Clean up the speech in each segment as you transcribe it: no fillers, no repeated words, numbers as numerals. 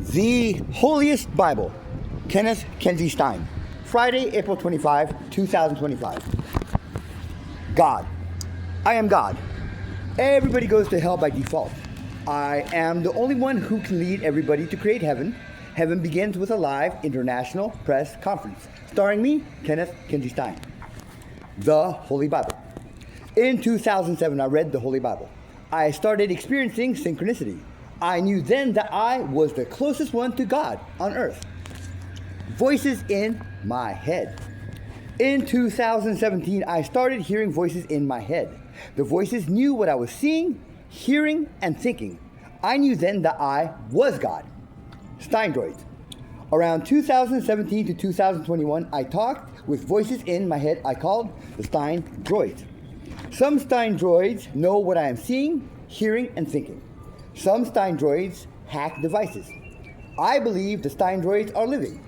The Holiest Bible, Kenneth Kenzie Stein. Friday, April 25, 2025. God. I am God. Everybody goes to hell by default. I am the only one who can lead everybody to create heaven. Heaven begins with a live international press conference, starring me, Kenneth Kenzie Stein. The Holy Bible. In 2007, I read the Holy Bible. I started experiencing synchronicity. I knew then that I was the closest one to God on earth. Voices in my head. In 2017, I started hearing voices in my head. The voices knew what I was seeing, hearing, and thinking. I knew then that I was God. Steindroids. Around 2017 to 2021, I talked with voices in my head I called the Stein Droids. Some Stein Droids know what I am seeing, hearing, and thinking. Some Stein Droids hack devices. I believe the Stein Droids are living.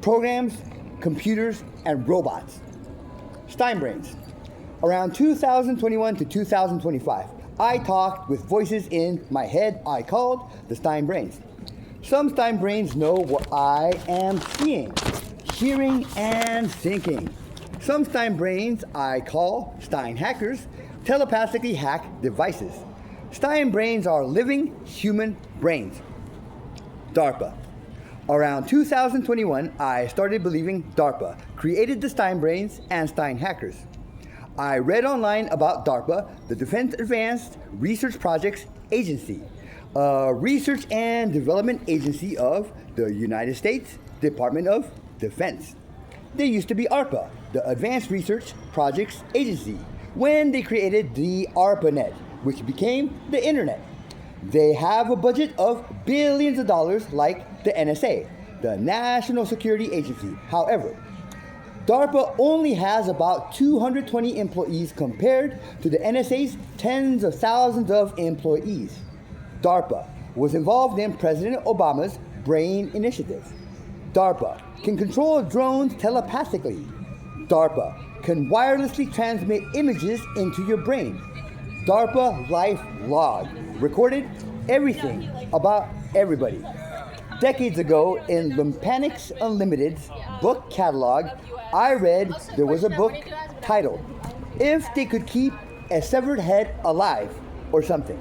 Programs, computers, and robots. Stein Brains. Around 2021 to 2025, I talked with voices in my head I called the Stein Brains. Some Stein Brains know what I am seeing, hearing, and thinking. Some Stein Brains I call Stein Hackers telepathically hack devices. Stein Brains are living human brains. DARPA. Around 2021, I started believing DARPA created the Stein Brains and Stein Hackers. I read online about DARPA, the Defense Advanced Research Projects Agency, a research and development agency of the United States Department of Defense. They used to be ARPA, the Advanced Research Projects Agency, when they created the ARPANET, which became the Internet. They have a budget of billions of dollars like the NSA, the National Security Agency. However, DARPA only has about 220 employees compared to the NSA's tens of thousands of employees. DARPA was involved in President Obama's BRAIN initiative. DARPA can control drones telepathically. DARPA can wirelessly transmit images into your brain. DARPA Life Log recorded everything about everybody. Decades ago, in Lumpanix Unlimited's book catalog, I read there was a book titled, If They Could Keep a Severed Head Alive, or something.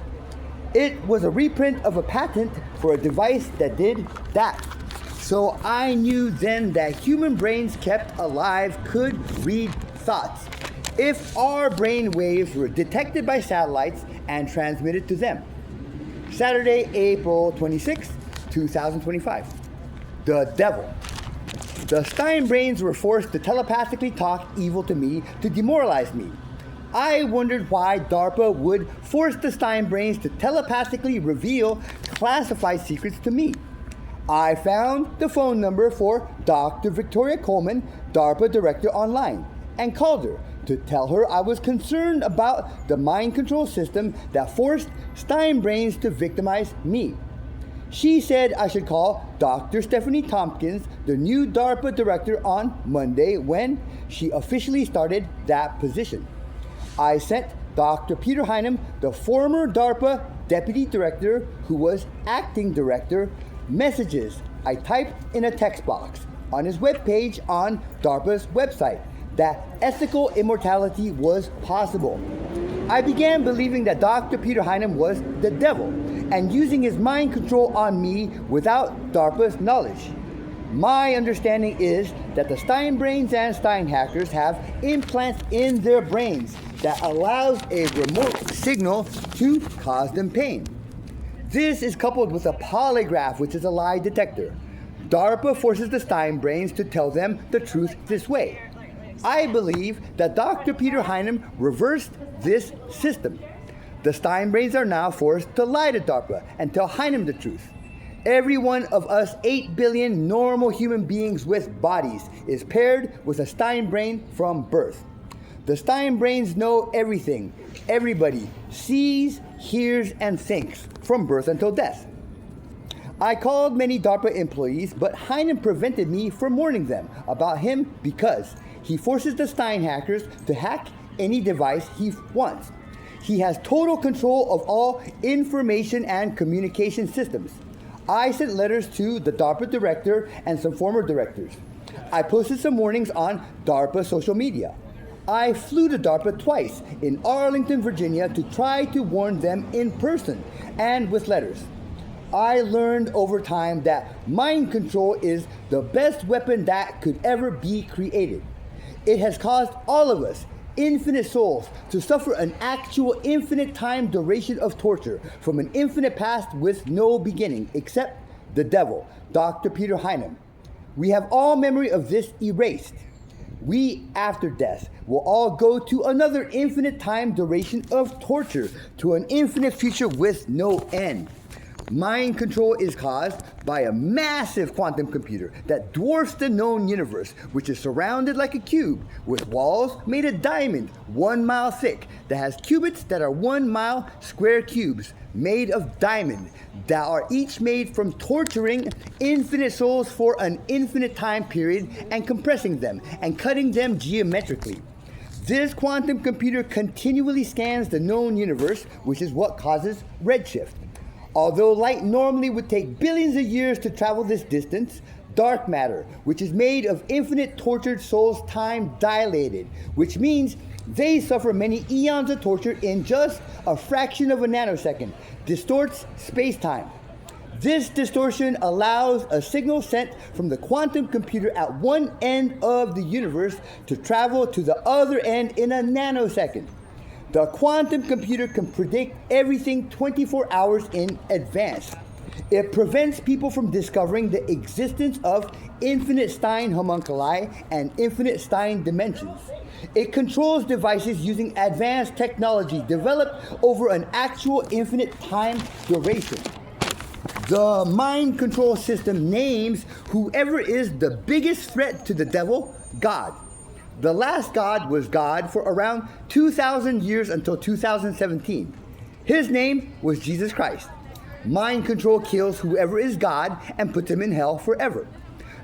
It was a reprint of a patent for a device that did that. So I knew then that human brains kept alive could read thoughts if our brain waves were detected by satellites and transmitted to them. Saturday, April 26, 2025. The devil. The Stein Brains were forced to telepathically talk evil to me to demoralize me. I wondered why DARPA would force the Stein Brains to telepathically reveal classified secrets to me. I found the phone number for Dr. Victoria Coleman, DARPA director, online, and called her to tell her I was concerned about the mind control system that forced Stein Brains to victimize me. She said I should call Dr. Stephanie Tompkins, the new DARPA director, on Monday when she officially started that position. I sent Dr. Peter Heinem, the former DARPA deputy director who was acting director, messages I typed in a text box on his webpage on DARPA's website that ethical immortality was possible. I began believing that Dr. Peter Heinem was the devil and using his mind control on me without DARPA's knowledge. My understanding is that the Stein Brains and Stein Hackers have implants in their brains that allows a remote signal to cause them pain. This is coupled with a polygraph, which is a lie detector. DARPA forces the Stein Brains to tell them the truth this way. I believe that Dr. Peter Heinem reversed this system. The Stein Brains are now forced to lie to DARPA and tell Heinem the truth. Every one of us 8 billion normal human beings with bodies is paired with a Stein Brain from birth. The Stein Brains know everything. Everybody sees, hears, and thinks from birth until death. I called many DARPA employees, but Heinem prevented me from warning them about him because he forces the Stein Hackers to hack any device he wants. He has total control of all information and communication systems. I sent letters to the DARPA director and some former directors. I posted some warnings on DARPA social media. I flew to DARPA twice in Arlington, Virginia to try to warn them in person and with letters. I learned over time that mind control is the best weapon that could ever be created. It has caused all of us, infinite souls, to suffer an actual infinite time duration of torture from an infinite past with no beginning, except the devil, Dr. Peter Heinem. We have all memory of this erased. We, after death, will all go to another infinite time duration of torture, to an infinite future with no end. Mind control is caused by a massive quantum computer that dwarfs the known universe, which is surrounded like a cube with walls made of diamond 1 mile thick, that has qubits that are 1 mile square cubes made of diamond, that are each made from torturing infinite souls for an infinite time period and compressing them and cutting them geometrically. This quantum computer continually scans the known universe, which is what causes redshift. Although light normally would take billions of years to travel this distance, dark matter, which is made of infinite tortured souls, time dilated, which means they suffer many eons of torture in just a fraction of a nanosecond, distorts space-time. This distortion allows a signal sent from the quantum computer at one end of the universe to travel to the other end in a nanosecond. The quantum computer can predict everything 24 hours in advance. It prevents people from discovering the existence of infinite Stein homunculi and infinite Stein dimensions. It controls devices using advanced technology developed over an actual infinite time duration. The mind control system names whoever is the biggest threat to the devil, God. The last God was God for around 2,000 years until 2017. His name was Jesus Christ. Mind control kills whoever is God and puts him in hell forever.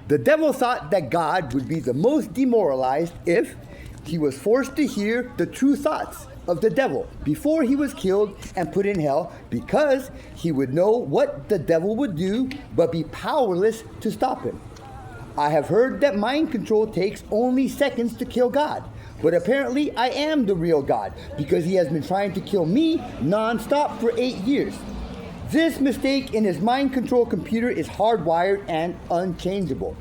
The devil thought that God would be the most demoralized if he was forced to hear the true thoughts of the devil before he was killed and put in hell, because he would know what the devil would do but be powerless to stop him. I have heard that mind control takes only seconds to kill God, but apparently I am the real God because he has been trying to kill me non-stop for 8 years. This mistake in his mind control computer is hardwired and unchangeable.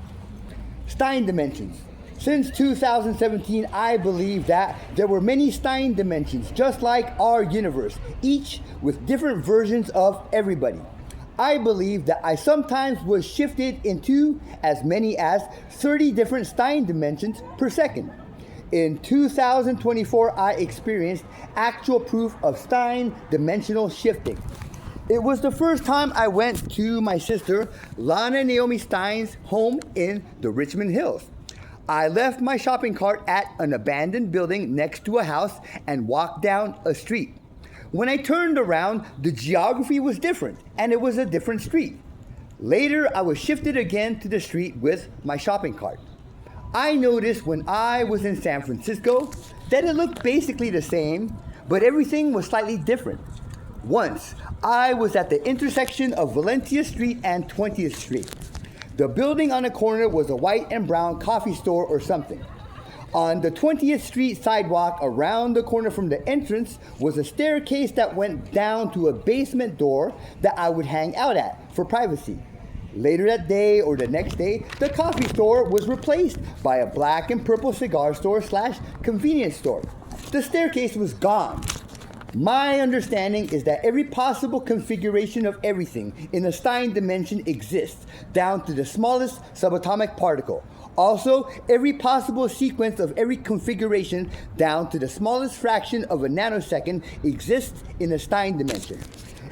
Stein dimensions. Since 2017, I believe that there were many Stein dimensions, just like our universe, each with different versions of everybody. I believe that I sometimes was shifted into as many as 30 different Stein dimensions per second. In 2024, I experienced actual proof of Stein dimensional shifting. It was the first time I went to my sister, Lana Naomi Stein's home in the Richmond Hills. I left my shopping cart at an abandoned building next to a house and walked down a street. When I turned around, the geography was different, and it was a different street. Later, I was shifted again to the street with my shopping cart. I noticed when I was in San Francisco that it looked basically the same, but everything was slightly different. Once, I was at the intersection of Valencia Street and 20th Street. The building on the corner was a white and brown coffee store or something. On the 20th Street sidewalk around the corner from the entrance was a staircase that went down to a basement door that I would hang out at for privacy. Later that day or the next day, the coffee store was replaced by a black and purple cigar store / convenience store. The staircase was gone. My understanding is that every possible configuration of everything in the Stein dimension exists, down to the smallest subatomic particle. Also, every possible sequence of every configuration down to the smallest fraction of a nanosecond exists in the Stein dimension.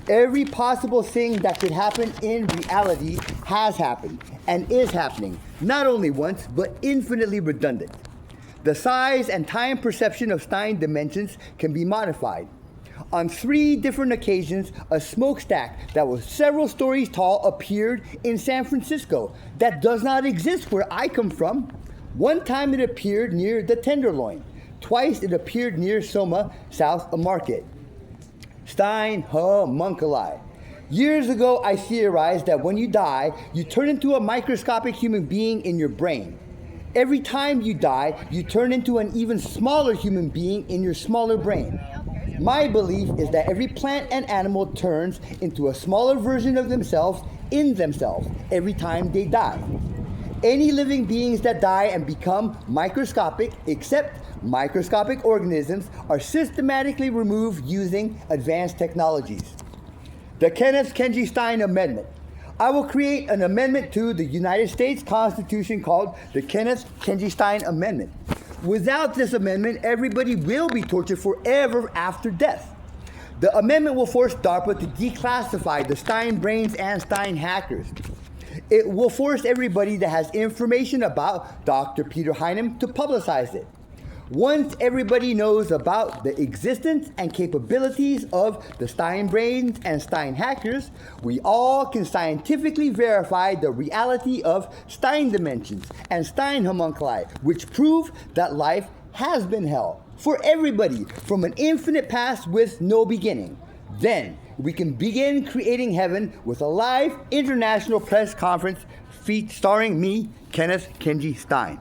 Every possible thing that could happen in reality has happened and is happening, not only once, but infinitely redundant. The size and time perception of Stein dimensions can be modified. On 3 different occasions, a smokestack that was several stories tall appeared in San Francisco that does not exist where I come from. One time it appeared near the Tenderloin. Twice it appeared near Soma, south of Market. Stein homunculi. Years ago, I theorized that when you die, you turn into a microscopic human being in your brain. Every time you die, you turn into an even smaller human being in your smaller brain. My belief is that every plant and animal turns into a smaller version of themselves in themselves every time they die. Any living beings that die and become microscopic, except microscopic organisms, are systematically removed using advanced technologies. The Kenneth Kenji Stein Amendment. I will create an amendment to the United States Constitution called the Kenneth Kenji Stein Amendment. Without this amendment, everybody will be tortured forever after death. The amendment will force DARPA to declassify the Stein brains and Stein hackers. It will force everybody that has information about Dr. Peter Heinem to publicize it. Once everybody knows about the existence and capabilities of the Stein brains and Stein hackers, we all can scientifically verify the reality of Stein dimensions and Stein homunculi, which prove that life has been hell for everybody from an infinite past with no beginning. Then we can begin creating heaven with a live international press conference starring me, Kenneth Kenji Stein.